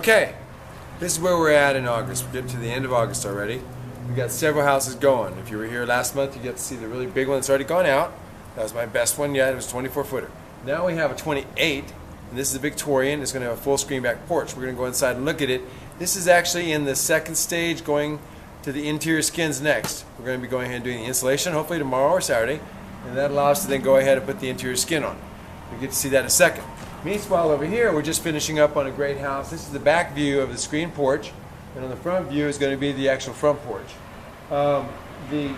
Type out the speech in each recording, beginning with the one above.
Okay, this is where we're at in August. We're getting to the end of August already. We've got several houses going. If you were here last month, you get to see the really big one that's already gone out. That was my best one yet. It was a 24-footer. Now we have a 28, and this is a Victorian. It's going to have a full screen back porch. We're going to go inside and look at it. This is actually in the second stage, going to the interior skins next. We're going to be going ahead and doing the insulation, hopefully tomorrow or Saturday, and that allows us to then go ahead and put the interior skin on. We get to see that in a second. Meanwhile, over here, we're just finishing up on a great house. This is the back view of the screen porch, and on the front view is going to be the actual front porch. The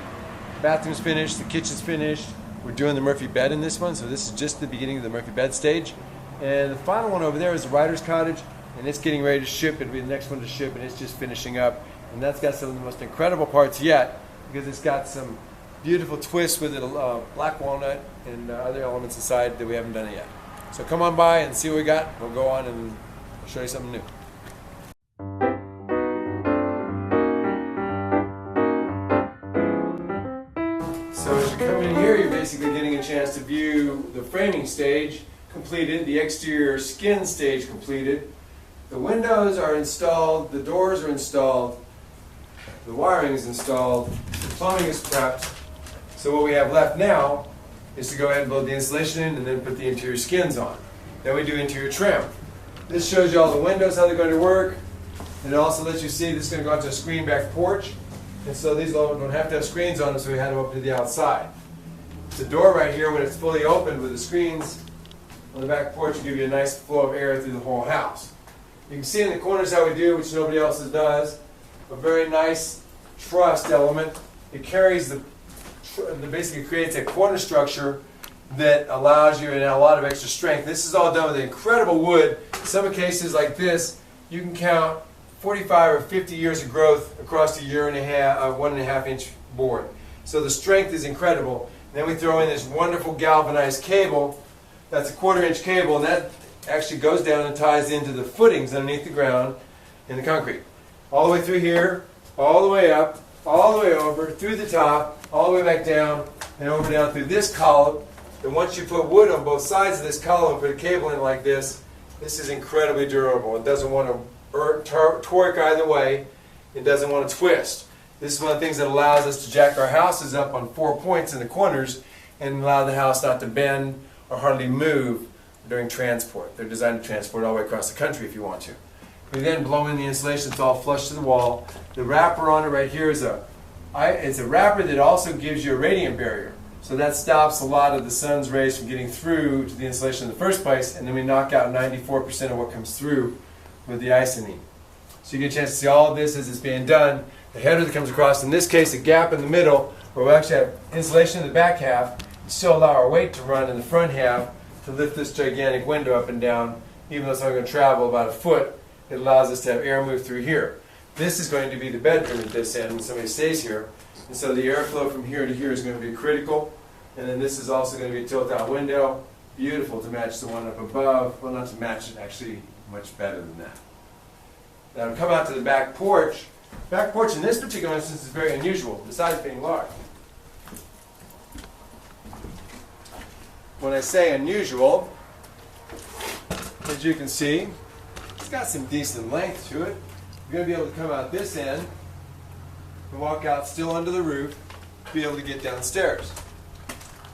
bathroom's finished, the kitchen's finished. We're doing the Murphy bed in this one, so this is just the beginning of the Murphy bed stage. And the final one over there is the writer's cottage, and it's getting ready to ship. It'll be the next one to ship, and it's just finishing up. And that's got some of the most incredible parts yet, because it's got some beautiful twists with it, black walnut and other elements inside that we haven't done it yet. So come on by and see what we got. We'll go on and I'll show you something new. So as you come in here, you're basically getting a chance to view the framing stage completed, the exterior skin stage completed. The windows are installed, the doors are installed, the wiring is installed, the plumbing is prepped. So what we have left now is to go ahead and build the insulation in and then put the interior skins on. Then we do interior trim. This shows you all the windows, how they're going to work. And it also lets you see this is going to go out to a screen back porch. And so these don't have to have screens on them, so we had them open to the outside. The door right here, when it's fully opened with the screens on the back porch, will give you a nice flow of air through the whole house. You can see in the corners how we do, which nobody else does, a very nice trussed element. It carries basically creates a corner structure that allows you a lot of extra strength. This is all done with incredible wood. In some cases like this, you can count 45 or 50 years of growth across a 1.5 inch board. So the strength is incredible. Then we throw in this wonderful galvanized cable. That's a 1/4 inch cable, and that actually goes down and ties into the footings underneath the ground in the concrete. All the way through here, all the way up, all the way over, through the top, all the way back down, and over down through this column. And once you put wood on both sides of this column, put a cable in like this is incredibly durable. It doesn't want to torque either way. It doesn't want to twist. This is one of the things that allows us to jack our houses up on 4 points in the corners and allow the house not to bend or hardly move during transport. They're designed to transport all the way across the country if you want to. We then blow in the insulation. It's all flush to the wall. The wrapper on it right here is it's a wrapper that also gives you a radiant barrier. So that stops a lot of the sun's rays from getting through to the insulation in the first place, and then we knock out 94% of what comes through with the icing. So you get a chance to see all of this as it's being done. The header that comes across, in this case, a gap in the middle, where we actually have insulation in the back half, and still allow our weight to run in the front half to lift this gigantic window up and down. Even though it's only going to travel about 1 foot, it allows us to have air move through here. This is going to be the bedroom at this end when somebody stays here. And so the airflow from here to here is going to be critical. And then this is also going to be a tilt-out window. Beautiful to match the one up above. Well, not to match it, actually much better than that. Now to come out to the back porch. Back porch in this particular instance is very unusual, besides being large. When I say unusual, as you can see, it's got some decent length to it. You're going to be able to come out this end and walk out still under the roof, be able to get downstairs.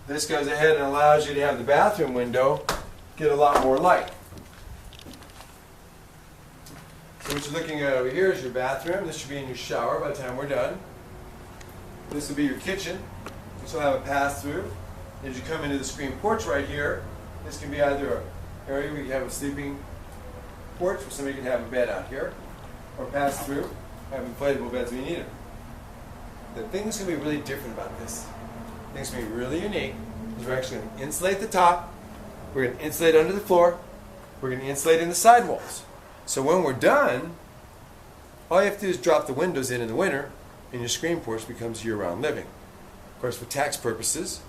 This goes ahead and allows you to have the bathroom window get a lot more light. So what you're looking at over here is your bathroom. This should be in your shower by the time we're done. This will be your kitchen, which will have a pass-through. As you come into the screen porch right here, this can be either an area where you have a sleeping porch where somebody can have a bed out here, or pass through, have inflatable beds when you need them. The thing that's going to be really different about this, the thing that's going to be really unique, is we're actually going to insulate the top, we're going to insulate under the floor, we're going to insulate in the sidewalls. So when we're done, all you have to do is drop the windows in the winter, and your screen porch becomes year-round living. Of course, for tax purposes,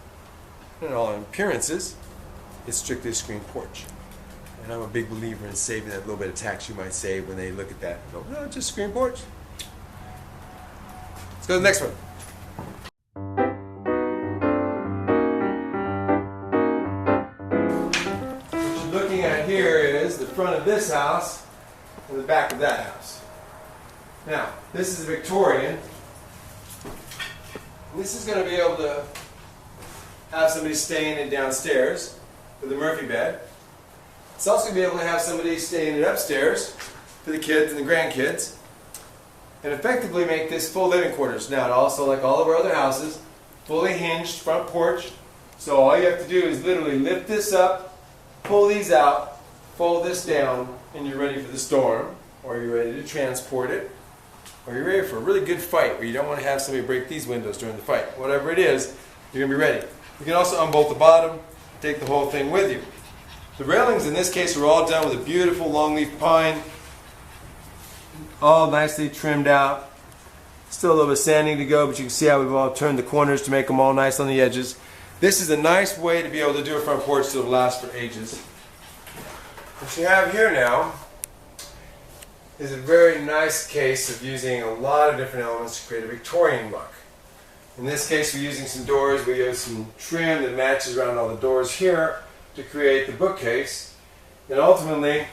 and all appearances, it's strictly a screen porch. And I'm a big believer in saving that little bit of tax you might save when they look at that and go, no, just screen porch. Let's go to the next one. What you're looking at here is the front of this house. in the back of that house. Now, this is a Victorian. This is going to be able to have somebody stay in it downstairs with a Murphy bed. It's also going to be able to have somebody stay in it upstairs for the kids and the grandkids, and effectively make this full living quarters. Now, it also, like all of our other houses, fully hinged front porch. So all you have to do is literally lift this up, pull these out, fold this down, and you're ready for the storm, or you're ready to transport it, or you're ready for a really good fight where you don't want to have somebody break these windows during the fight. Whatever it is, you're going to be ready. You can also unbolt the bottom, take the whole thing with you. The railings in this case are all done with a beautiful longleaf pine, all nicely trimmed out. Still a little bit of sanding to go, but you can see how we've all turned the corners to make them all nice on the edges. This is a nice way to be able to do a front porch that will last for ages. What you have here now is a very nice case of using a lot of different elements to create a Victorian look. In this case, we're using some doors. We use some trim that matches around all the doors here to create the bookcase. And ultimately,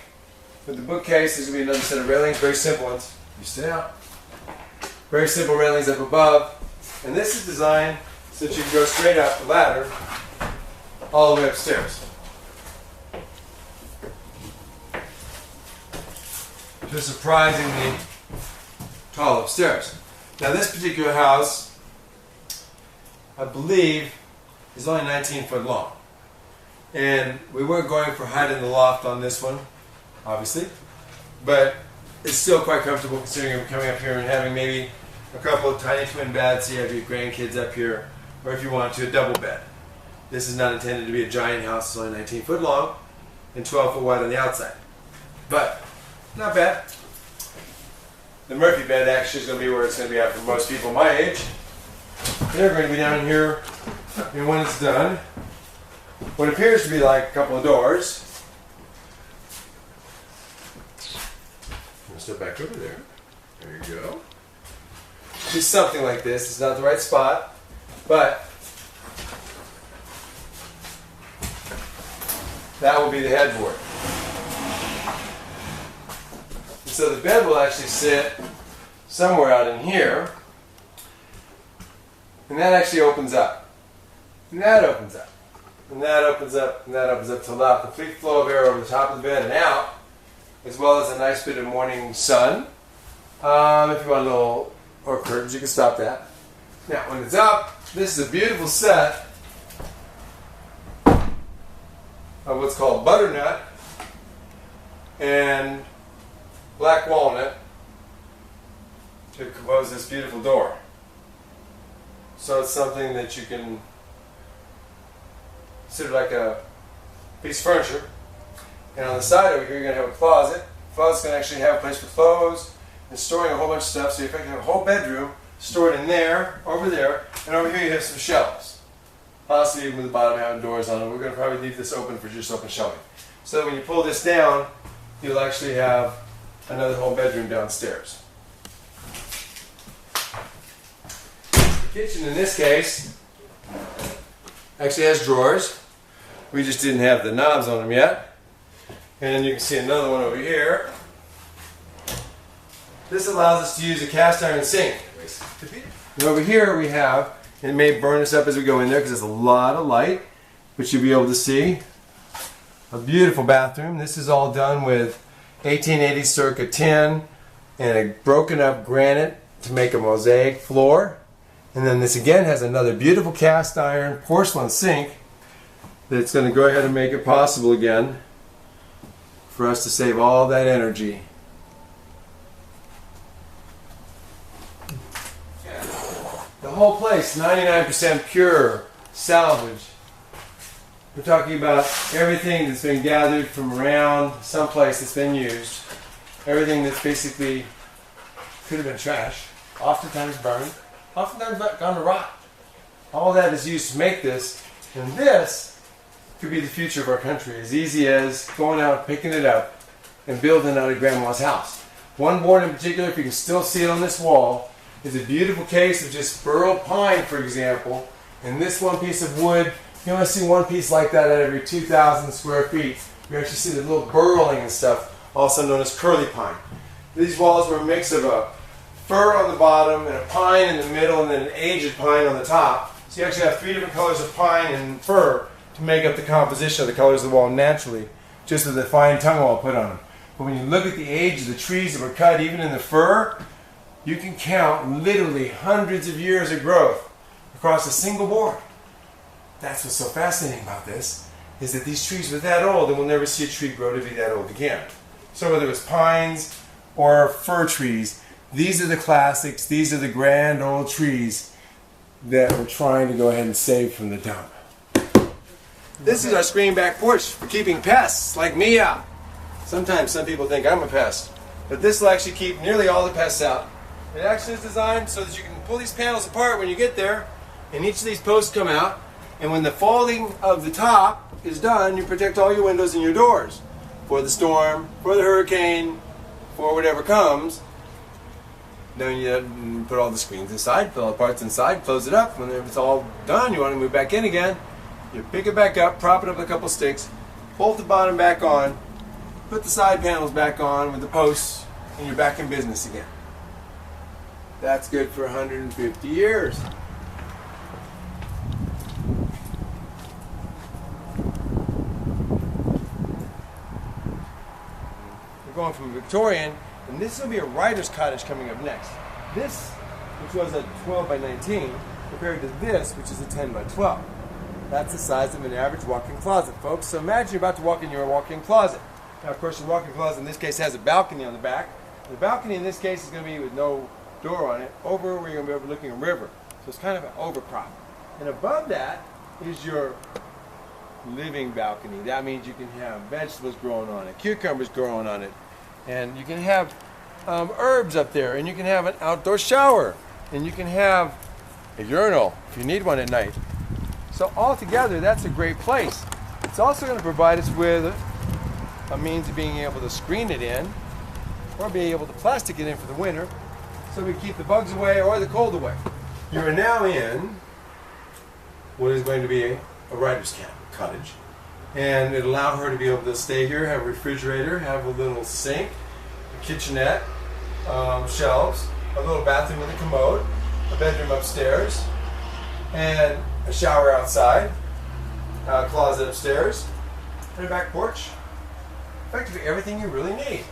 with the bookcase, there's going to be another set of railings, very simple ones. You stay out. Very simple railings up above. And this is designed so that you can go straight up the ladder all the way upstairs. Just surprisingly tall upstairs. Now this particular house, I believe, is only 19 foot long. And we weren't going for height in the loft on this one, obviously, but it's still quite comfortable considering we're coming up here and having maybe a couple of tiny twin beds, so you have your grandkids up here, or if you want to, a double bed. This is not intended to be a giant house. It's only 19 foot long and 12 foot wide on the outside. But, not bad. The Murphy bed actually is going to be where it's going to be at for most people my age. They're going to be down here, and when it's done, what appears to be like a couple of doors. I'm going to step back over there. There you go. Just something like this. It's not the right spot, but that will be the headboard. And so the bed will actually sit somewhere out in here, and that actually opens up. And that opens up. And that opens up, and that opens up to allow complete flow of air over the top of the bed and out, as well as a nice bit of morning sun. If you want a little, or curtains, you can stop that. Now, when it's up, this is a beautiful set of what's called butternut and black walnut to compose this beautiful door. So it's something that you can consider like a piece of furniture. And on the side over here, you're going to have a closet. The closet's going to actually have a place for clothes and storing a whole bunch of stuff. So you can have a whole bedroom stored in there, over there, and over here you have some shelves. Possibly even with the bottom having doors on it. We're going to probably leave this open for just open shelving. So that when you pull this down, you'll actually have another whole bedroom downstairs. The kitchen in this case actually has drawers. We just didn't have the knobs on them yet. And you can see another one over here. This allows us to use a cast iron sink. And over here we have, and it may burn us up as we go in there because there's a lot of light, but you'll be able to see a beautiful bathroom. This is all done with 1880 circa tin and a broken up granite to make a mosaic floor. And then this again has another beautiful cast iron porcelain sink that's going to go ahead and make it possible again for us to save all that energy. The whole place, 99% pure, salvage. We're talking about everything that's been gathered from around someplace that's been used. Everything that's basically could have been trash, oftentimes burned, oftentimes gone to rot. All that is used to make this, and this could be the future of our country, as easy as going out, picking it up, and building out of Grandma's house. One board in particular, if you can still see it on this wall, is a beautiful case of just burl pine, for example. And this one piece of wood, you only see one piece like that at every 2,000 square feet. You actually see the little burling and stuff also known as curly pine. These walls were a mix of a fir on the bottom and a pine in the middle and then an aged pine on the top. So you actually have 3 different colors of pine and fir to make up the composition of the colors of the wall naturally, just with a fine tongue wall put on them. But when you look at the age of the trees that were cut, even in the fir, you can count literally hundreds of years of growth across a single board. That's what's so fascinating about this, is that these trees were that old and we'll never see a tree grow to be that old again. So whether it was pines or fir trees, these are the classics, these are the grand old trees that we're trying to go ahead and save from the dump. This is our screen back porch for keeping pests like me out. Sometimes some people think I'm a pest, but this will actually keep nearly all the pests out. It actually is designed so that you can pull these panels apart when you get there, and each of these posts come out, and when the folding of the top is done, you protect all your windows and your doors for the storm, for the hurricane, for whatever comes. Then you put all the screens inside, put all the parts inside, close it up. When it's all done, you want to move back in again. You pick it back up, prop it up with a couple sticks, bolt the bottom back on, put the side panels back on with the posts, and you're back in business again. That's good for 150 years. We're going from Victorian, and this will be a writer's cottage coming up next. This, which was a 12 by 19, compared to this, which is a 10 by 12. That's the size of an average walk-in closet, folks. So imagine you're about to walk in your walk-in closet. Now, of course, your walk-in closet in this case has a balcony on the back. The balcony in this case is going to be with no door on it, over where you're going to be overlooking a river. So it's kind of an overcrop. And above that is your living balcony. That means you can have vegetables growing on it, cucumbers growing on it, and you can have herbs up there, and you can have an outdoor shower, and you can have a urinal if you need one at night. So altogether, that's a great place. It's also going to provide us with a means of being able to screen it in, or be able to plastic it in for the winter, so we keep the bugs away or the cold away. You are now in what is going to be a writer's cottage, and it'll allow her to be able to stay here, have a refrigerator, have a little sink, a kitchenette, shelves, a little bathroom with a commode, a bedroom upstairs, and a shower outside, a closet upstairs, and a back porch. Effectively everything you really need.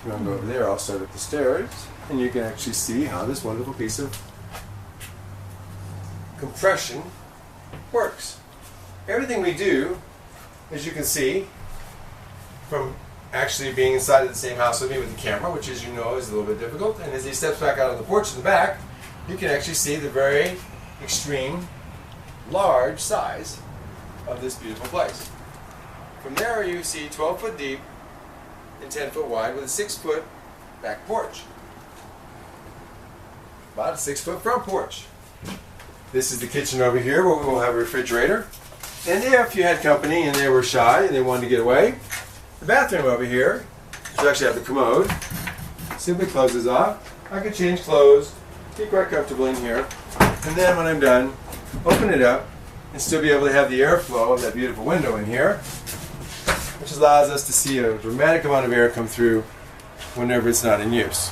You want to go over there, I'll start at the stairs, and you can actually see how this wonderful piece of compression works. Everything we do, as you can see, from actually being inside of the same house with me with the camera, which as you know is a little bit difficult, and as he steps back out on the porch in the back, you can actually see the very extreme, large size of this beautiful place. From there you see 12 foot deep and 10 foot wide with a 6 foot back porch. About a 6 foot front porch. This is the kitchen over here where we will have a refrigerator. And if you had company and they were shy and they wanted to get away, the bathroom over here, which actually have the commode, simply closes off. I can change clothes, be quite comfortable in here, and then when I'm done, open it up and still be able to have the airflow of that beautiful window in here, which allows us to see a dramatic amount of air come through whenever it's not in use.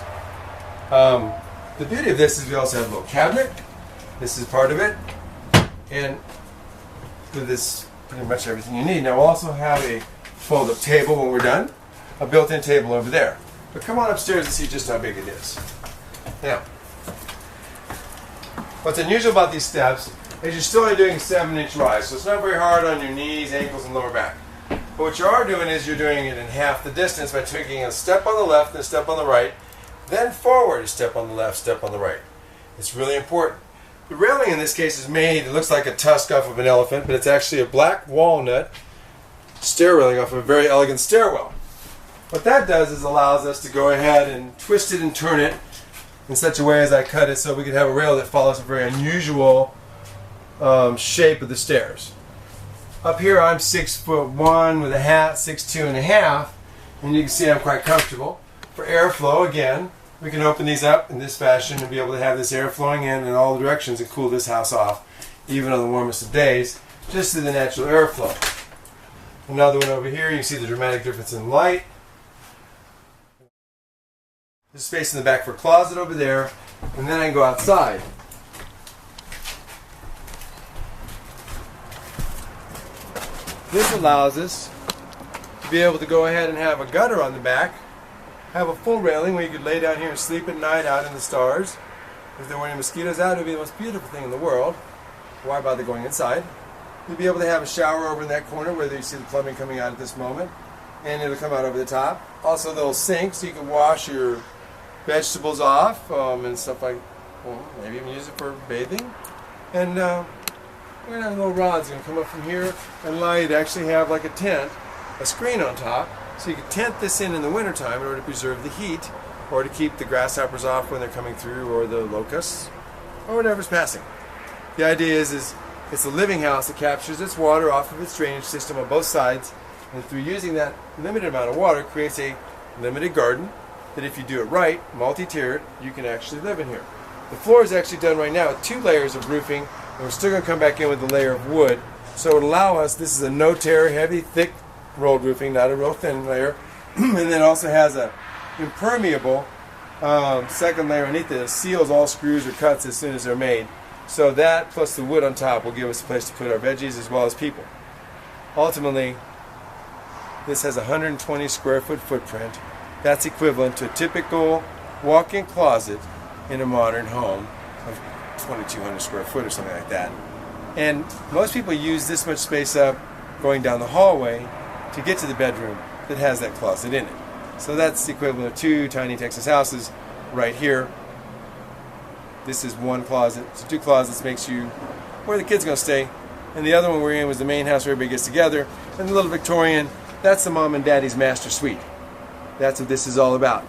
The beauty of this is we also have a little cabinet. This is part of it, and with this pretty much everything you need. Now we'll also have a fold-up table when we're done, a built-in table over there. But come on upstairs and see just how big it is. Now, what's unusual about these steps is you're still only doing a 7-inch rise, so it's not very hard on your knees, ankles, and lower back. But what you are doing is you're doing it in half the distance by taking a step on the left and a step on the right, then forward, a step on the left, step on the right. It's really important. The railing in this case is made, it looks like a tusk off of an elephant, but it's actually a black walnut stair railing off of a very elegant stairwell. What that does is allows us to go ahead and twist it and turn it in such a way as I cut it so we can have a rail that follows a very unusual shape of the stairs. Up here I'm 6'1" with a hat, 6'2" and a half, and you can see I'm quite comfortable. For airflow, again, we can open these up in this fashion and be able to have this air flowing in all directions and cool this house off, even on the warmest of days, just through the natural airflow. Another one over here, you can see the dramatic difference in light. There's space in the back for a closet over there, and then I can go outside. This allows us to be able to go ahead and have a gutter on the back, have a full railing where you could lay down here and sleep at night out in the stars. If there weren't any mosquitoes out, it would be the most beautiful thing in the world. Why bother going inside? You'll be able to have a shower over in that corner where you see the plumbing coming out at this moment, and it'll come out over the top. Also, they'll sink so you can wash your vegetables off and stuff like, well, maybe even use it for bathing. And we're going to have little rods going to come up from here and allow you to actually have like a tent, a screen on top, so you can tent this in the wintertime in order to preserve the heat or to keep the grasshoppers off when they're coming through, or the locusts, or whatever's passing. The idea is it's a living house that captures its water off of its drainage system on both sides, and through using that limited amount of water creates a limited garden that, if you do it right, multi-tiered, you can actually live in here. The floor is actually done right now with 2 layers of roofing, and we're still going to come back in with a layer of wood. So it would allow us, this is a no-tear, heavy, thick rolled roofing, not a real thin layer, and then it also has a impermeable second layer underneath it that seals all screws or cuts as soon as they're made. So that plus the wood on top will give us a place to put our veggies as well as people. Ultimately, this has a 120 square foot footprint. That's equivalent to a typical walk-in closet in a modern home of 2,200 square foot or something like that. And most people use this much space up going down the hallway to get to the bedroom that has that closet in it. So that's the equivalent of 2 tiny Texas houses right here. This is 1 closet. So 2 closets makes you where the kids are going to stay. And the other one we're in was the main house where everybody gets together. And the little Victorian, that's the mom and daddy's master suite. That's what this is all about.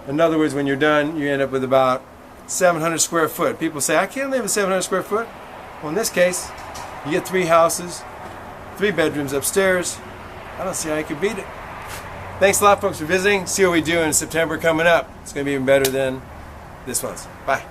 In other words, when you're done, you end up with about 700 square foot. People say, I can't live in 700 square foot. Well, in this case, you get 3 houses, 3 bedrooms upstairs. I don't see how you could beat it. Thanks a lot, folks, for visiting. See what we do in September coming up. It's going to be even better than this one's. Bye.